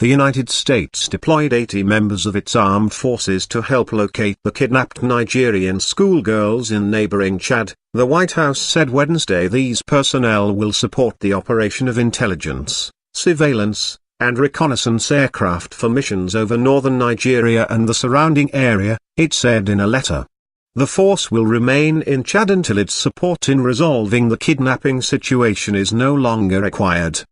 The United States deployed 80 members of its armed forces to help locate the kidnapped Nigerian schoolgirls in neighboring Chad, the White House said Wednesday. These personnel will support the operation of intelligence, surveillance, and reconnaissance aircraft for missions over northern Nigeria and the surrounding area, it said in a letter. The force will remain in Chad until its support in resolving the kidnapping situation is no longer required.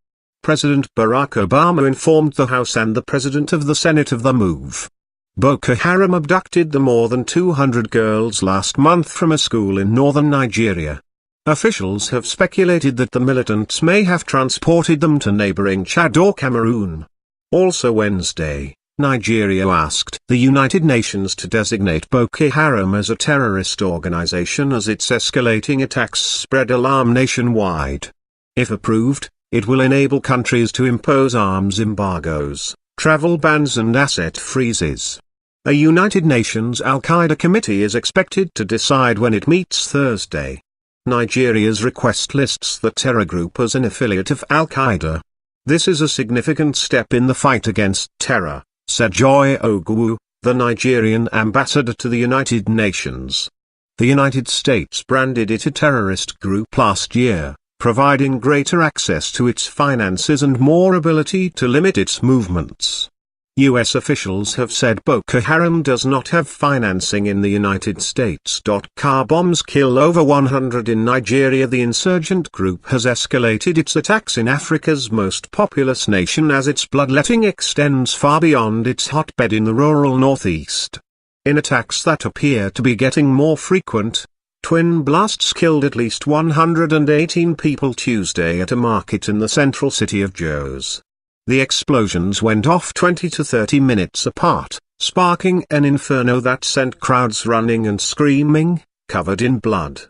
President Barack Obama informed the House and the President of the Senate of the move. Boko Haram abducted the more than 200 girls last month from a school in northern Nigeria. Officials have speculated that the militants may have transported them to neighboring Chad or Cameroon. Also Wednesday, Nigeria asked the United Nations to designate Boko Haram as a terrorist organization as its escalating attacks spread alarm nationwide. If approved, it will enable countries to impose arms embargoes, travel bans and asset freezes. A United Nations Al-Qaeda committee is expected to decide when it meets Thursday. Nigeria's request lists the terror group as an affiliate of Al-Qaeda. This is a significant step in the fight against terror, said Joy Ogwu, the Nigerian ambassador to the United Nations. The United States branded it a terrorist group last year, providing greater access to its finances and more ability to limit its movements. U.S. officials have said Boko Haram does not have financing in the United States. Car bombs kill over 100 in Nigeria. The insurgent group has escalated its attacks in Africa's most populous nation as its bloodletting extends far beyond its hotbed in the rural northeast. In attacks that appear to be getting more frequent, twin blasts killed at least 118 people Tuesday at a market in the central city of Jos. The explosions went off 20 to 30 minutes apart, sparking an inferno that sent crowds running and screaming, covered in blood.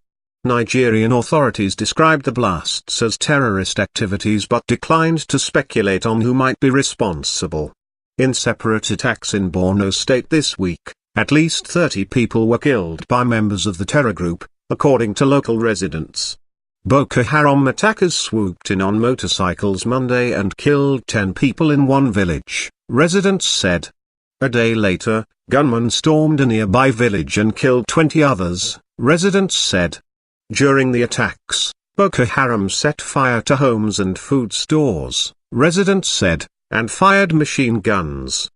Nigerian authorities described the blasts as terrorist activities but declined to speculate on who might be responsible. In separate attacks in Borno State this week, at least 30 people were killed by members of the terror group, according to local residents. Boko Haram attackers swooped in on motorcycles Monday and killed 10 people in one village, residents said. A day later, gunmen stormed a nearby village and killed 20 others, residents said. During the attacks, Boko Haram set fire to homes and food stores, residents said, and fired machine guns.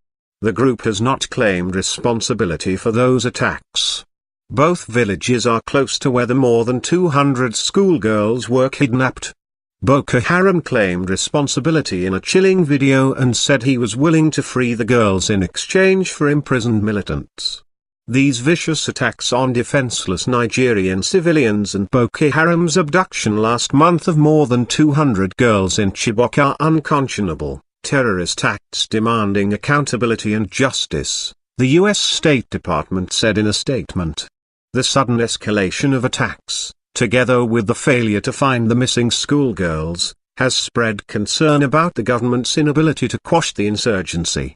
The group has not claimed responsibility for those attacks. Both villages are close to where the more than 200 schoolgirls were kidnapped. Boko Haram claimed responsibility in a chilling video and said he was willing to free the girls in exchange for imprisoned militants. These vicious attacks on defenseless Nigerian civilians and Boko Haram's abduction last month of more than 200 girls in Chibok are unconscionable, terrorist acts demanding accountability and justice, the U.S. State Department said in a statement. The sudden escalation of attacks, together with the failure to find the missing schoolgirls, has spread concern about the government's inability to quash the insurgency.